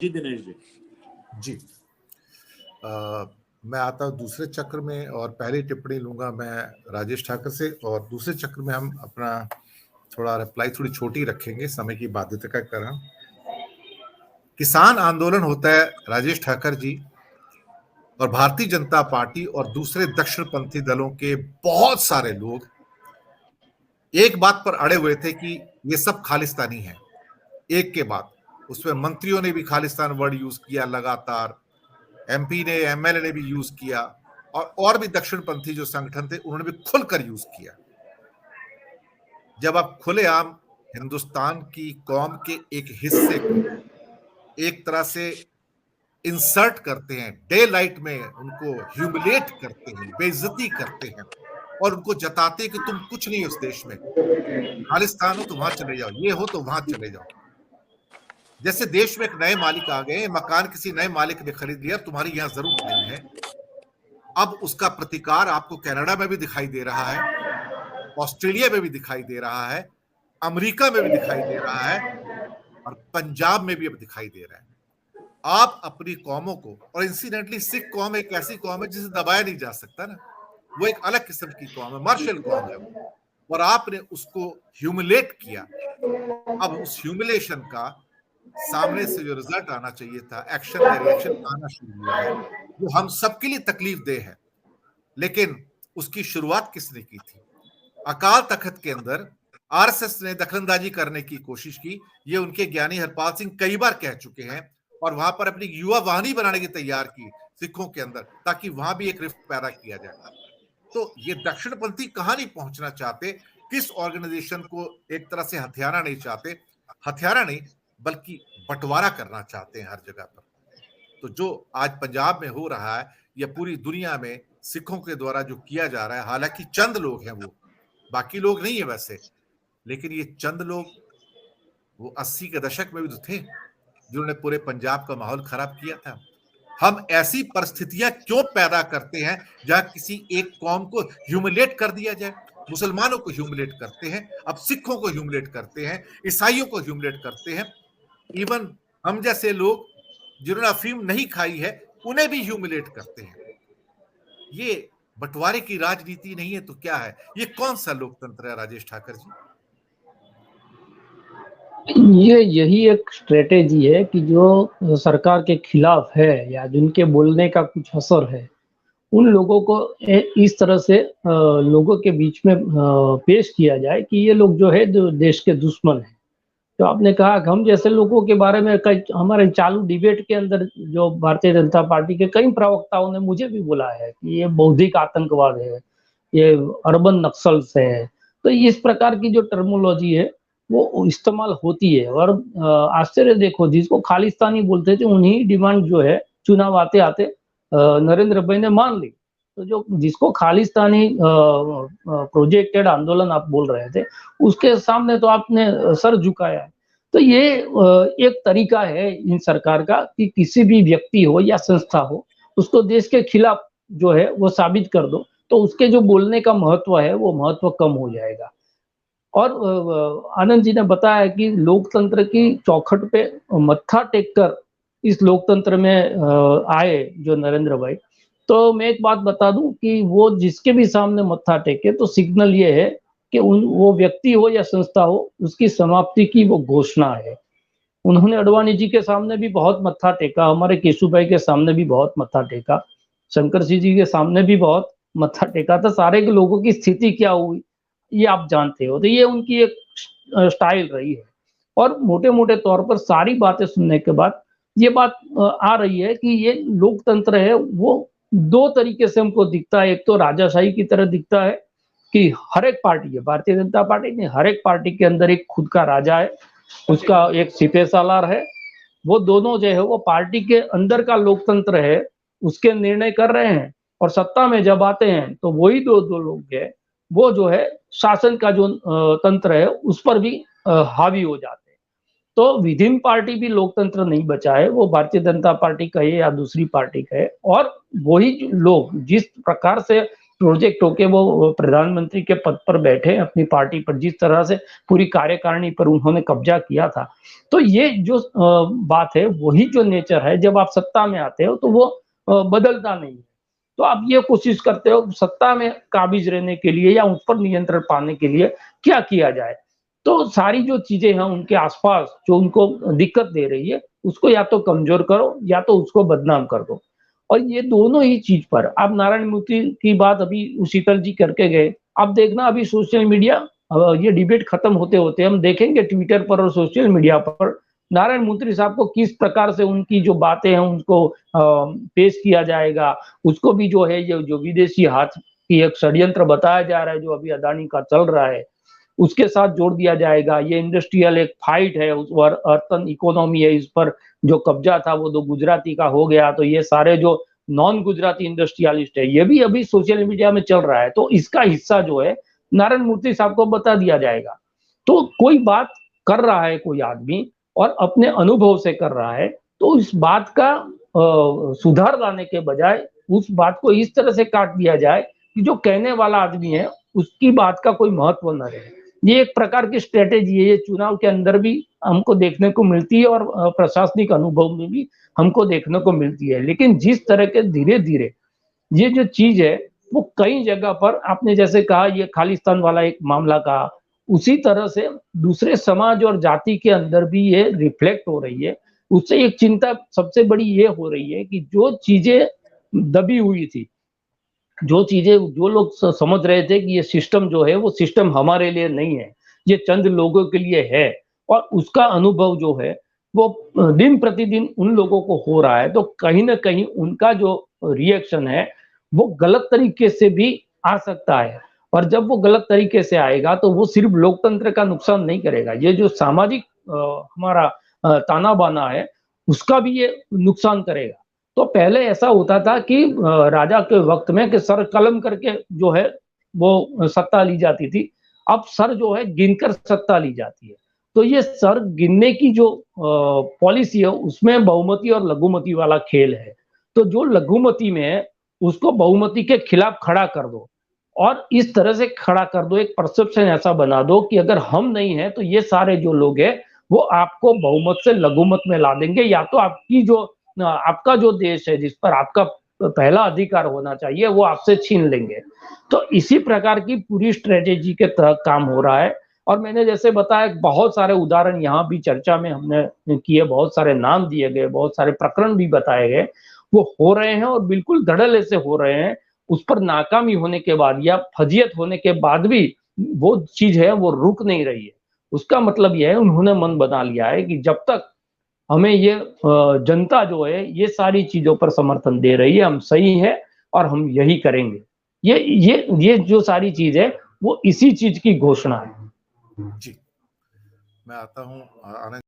जी दिनेश जी। जी मैं आता हूँ दूसरे चक्र में और पहली टिप्पणी लूंगा मैं राजेश ठाकर से, और दूसरे चक्र में हम अपना थोड़ा रिप्लाई थोड़ी छोटी रखेंगे समय की बाध्यता का कारण। किसान आंदोलन होता है राजेश ठाकर जी, और भारतीय जनता पार्टी और दूसरे दक्षिणपंथी दलों के बहुत सारे लोग एक बात पर अड़े हुए थे कि ये सब खालिस्तानी है। एक के बाद उसमें मंत्रियों ने भी खालिस्तान वर्ड यूज किया लगातार, एमपी ने एमएलए ने भी यूज किया, और भी दक्षिणपंथी जो संगठन थे उन्होंने भी खुलकर यूज किया। जब आप खुलेआम हिंदुस्तान की कौम के एक हिस्से को एक तरह से इंसर्ट करते हैं, डे लाइट में उनको ह्यूमिलेट करते हैं, बेइज्जती करते हैं, और उनको जताते हैं कि तुम कुछ नहीं उस देश में, खालिस्तान हो तो वहां चले जाओ, ये हो तो वहां चले जाओ। जैसे देश में एक नए मालिक आ गए, मकान किसी नए मालिक ने खरीद लिया, तुम्हारी यहां जरूरत नहीं है। अब उसका प्रतिकार आपको कनाडा में भी दिखाई दे रहा है, ऑस्ट्रेलिया में भी दिखाई दे रहा है, अमेरिका में भी दिखाई दे रहा है, और पंजाब में भी अब दिखाई दे रहा है। आप अपनी कौमों को, और इंसिडेंटली सिख कौम एक ऐसी कौम है जिसे दबाया नहीं जा सकता ना, वो एक अलग किस्म की कौम है, मार्शल कौम है वो, और आपने उसको ह्यूमिलेट किया। अब उस ह्यूमिलेशन का सामने से जो रिजल्ट आना चाहिए था, एक्शन या रिएक्शन आना शुरू हुआ है, वो हम सबके लिए तकलीफ दे है। लेकिन उसकी शुरुआत किसने की थी? अकाल तख्त के अंदर आरएसएस ने दखलंदाजी करने की कोशिश की, ये उनके ज्ञानी हरपाल सिंह कई बार कह चुके हैं, और वहां पर अपनी युवा वाहिनी बनाने की तैयार की सिखों के अंदर, ताकि वहां भी एक रिफ्ट पैदा किया जाए। तो ये दक्षिणपंथी कहां नहीं पहुंचना चाहते, किस ऑर्गेनाइजेशन को एक तरह से हथियारा नहीं चाहते, हथियारा नहीं बल्कि बंटवारा करना चाहते हैं हर जगह पर। तो जो आज पंजाब में हो रहा है या पूरी दुनिया में सिखों के द्वारा जो किया जा रहा है, हालांकि चंद लोग हैं, वो बाकी लोग नहीं है वैसे, लेकिन ये चंद लोग वो 80 के दशक में भी तो थे जिन्होंने पूरे पंजाब का माहौल खराब किया था। हम ऐसी परिस्थितियां क्यों पैदा करते हैं जहां किसी एक कौम को ह्यूमिलेट कर दिया जाए? मुसलमानों को ह्यूमिलेट करते हैं, अब सिखों को ह्यूमिलेट करते हैं, ईसाइयों को ह्यूमिलेट करते हैं, इवन हम जैसे लोग जिन्होंने अफीम नहीं खाई है उन्हें भी ह्यूमिलेट करते हैं। ये बंटवारे की राजनीति नहीं है तो क्या है? ये कौन सा लोकतंत्र है राजेश ठाकर जी? ये यही एक स्ट्रेटेजी है कि जो सरकार के खिलाफ है या जिनके बोलने का कुछ असर है, उन लोगों को इस तरह से लोगों के बीच में पेश किया जाए कि ये लोग जो है जो देश के दुश्मन हैं। तो आपने कहा कि हम जैसे लोगों के बारे में कई हमारे चालू डिबेट के अंदर जो भारतीय जनता पार्टी के कई प्रवक्ताओं ने मुझे भी बोला है कि ये बौद्धिक आतंकवाद है, ये अर्बन नक्सल्स है। तो इस प्रकार की जो टर्मिनोलॉजी है वो इस्तेमाल होती है, और आश्चर्य देखो, जिसको खालिस्तानी बोलते थे उन्हीं डिमांड जो है चुनाव आते आते नरेंद्र भाई ने मान ली। तो जो जिसको खालिस्तानी प्रोजेक्टेड आंदोलन आप बोल रहे थे, उसके सामने तो आपने सर झुकाया है। तो ये एक तरीका है इन सरकार का कि किसी भी व्यक्ति हो या संस्था हो, उसको देश के खिलाफ जो है वो साबित कर दो, तो उसके जो बोलने का महत्व है वो महत्व कम हो जाएगा। और आनंद जी ने बताया कि लोकतंत्र की चौखट पे मत्था टेक कर इस लोकतंत्र में आए जो नरेंद्र भाई। तो मैं एक बात बता दूं कि वो जिसके भी सामने मत्था टेके तो सिग्नल ये है कि वो व्यक्ति हो या संस्था हो, उसकी समाप्ति की वो घोषणा है। उन्होंने अडवाणी जी के सामने भी बहुत मत्था टेका, हमारे केशुभाई के सामने भी बहुत मत्था टेका, शंकर सिंह जी के सामने भी बहुत मत्था टेका। तो सारे के लोगों की स्थिति क्या हुई ये आप जानते हो। तो ये उनकी एक स्टाइल रही है, और मोटे मोटे तौर पर सारी बातें सुनने के बाद ये बात आ रही है कि ये लोकतंत्र है वो दो तरीके से हमको दिखता है। एक तो राजाशाही की तरह दिखता है कि हर एक पार्टी है, भारतीय जनता पार्टी नहीं, हर एक पार्टी के अंदर एक खुद का राजा है, उसका एक सिपह सालार है। वो दोनों जो है वो पार्टी के अंदर का लोकतंत्र है, उसके निर्णय कर रहे हैं, और सत्ता में जब आते हैं तो वही दो लोग है वो जो है शासन का जो तंत्र है उस पर भी हावी हो जाते हैं। तो विदिन पार्टी भी लोकतंत्र नहीं बचा है, वो भारतीय जनता पार्टी कहे या दूसरी पार्टी कहे। और वही लोग जिस प्रकार से प्रोजेक्ट होके वो प्रधानमंत्री के पद पर बैठे अपनी पार्टी पर, जिस तरह से पूरी कार्यकारिणी पर उन्होंने कब्जा किया था। तो ये जो बात है, वही जो नेचर है, जब आप सत्ता में आते हो तो वो बदलता नहीं है। तो आप ये कोशिश करते हो सत्ता में काबिज रहने के लिए या उस पर नियंत्रण पाने के लिए क्या किया जाए। तो सारी जो चीजें हैं उनके आसपास जो उनको दिक्कत दे रही है, उसको या तो कमजोर करो या तो उसको बदनाम कर दो। और ये दोनों ही चीज पर आप नारायण मूर्ति की बात अभी शीतल जी करके गए, आप देखना अभी सोशल मीडिया ये डिबेट खत्म होते होते हम देखेंगे ट्विटर पर और सोशल मीडिया पर नारायण मूर्ति साहब को किस प्रकार से उनकी जो बातें हैं उनको पेश किया जाएगा। उसको भी जो है ये जो विदेशी हाथ की एक षड्यंत्र बताया जा रहा है जो अभी अदानी का चल रहा है, उसके साथ जोड़ दिया जाएगा। ये इंडस्ट्रियल एक फाइट है, उस पर अर्तन इकोनॉमी है, इस पर जो कब्जा था वो तो गुजराती का हो गया, तो ये सारे जो नॉन गुजराती इंडस्ट्रियलिस्ट है ये भी अभी सोशल मीडिया में चल रहा है, तो इसका हिस्सा जो है नारायण मूर्ति साहब को बता दिया जाएगा। तो कोई बात कर रहा है कोई आदमी और अपने अनुभव से कर रहा है, तो इस बात का सुधार लाने के बजाय उस बात को इस तरह से काट दिया जाए कि जो कहने वाला आदमी है उसकी बात का कोई महत्व न रहे। ये एक प्रकार की स्ट्रेटेजी है, ये चुनाव के अंदर भी हमको देखने को मिलती है और प्रशासनिक अनुभव में भी हमको देखने को मिलती है। लेकिन जिस तरह के धीरे-धीरे ये जो चीज है वो कई जगह पर आपने जैसे कहा ये खालिस्तान वाला एक मामला कहा, उसी तरह से दूसरे समाज और जाति के अंदर भी ये रिफ्लेक्ट हो रही है। उससे एक चिंता सबसे बड़ी ये हो रही है कि जो चीजें दबी हुई थी, जो चीजें जो लोग समझ रहे थे कि ये सिस्टम जो है वो सिस्टम हमारे लिए नहीं है, ये चंद लोगों के लिए है और उसका अनुभव जो है वो दिन प्रतिदिन उन लोगों को हो रहा है, तो कहीं न कहीं उनका जो रिएक्शन है वो गलत तरीके से भी आ सकता है। और जब वो गलत तरीके से आएगा तो वो सिर्फ लोकतंत्र का नुकसान नहीं करेगा, ये जो सामाजिक हमारा ताना-बाना है उसका भी ये नुकसान करेगा। तो पहले ऐसा होता था कि राजा के वक़्त में कि सर कलम करके जो है वो सत्ता ली जाती थी। अब सर जो है गिनकर सत्ता ली जाती है। तो ये सर गिनने की जो पॉलिसी है उसमें बहुमती और लघुमती वाला खेल है। तो जो लघुमती में है उसको बहुमती के खिलाफ खड़ा कर दो और इस तरह से खड़ा कर दो, एक परसेप्शन ऐसा बना दो कि अगर हम नहीं हैं तो ये सारे जो लोग हैं वो आपको बहुमत से लघुमत में ला देंगे, या तो आपकी जो आपका जो देश है जिस पर आपका पहला अधिकार होना चाहिए वो आपसे छीन लेंगे। तो इसी प्रकार की पूरी स्ट्रेटेजी के तहत काम हो रहा है और मैंने जैसे बताया बहुत सारे उदाहरण यहाँ भी चर्चा में हमने किए, बहुत सारे नाम दिए गए, बहुत सारे प्रकरण भी बताए गए, वो हो रहे हैं और बिल्कुल धड़ल्ले से हो रहे हैं। उस पर नाकामी होने के बाद या फजियत होने के बाद भी वो चीज है वो रुक नहीं रही है। उसका मतलब ये है उन्होंने मन बना लिया है कि जब तक हमें ये जनता जो है ये सारी चीजों पर समर्थन दे रही है, हम सही है और हम यही करेंगे। ये जो सारी चीज है वो इसी चीज की घोषणा है। जी, मैं आता हूँ आनंद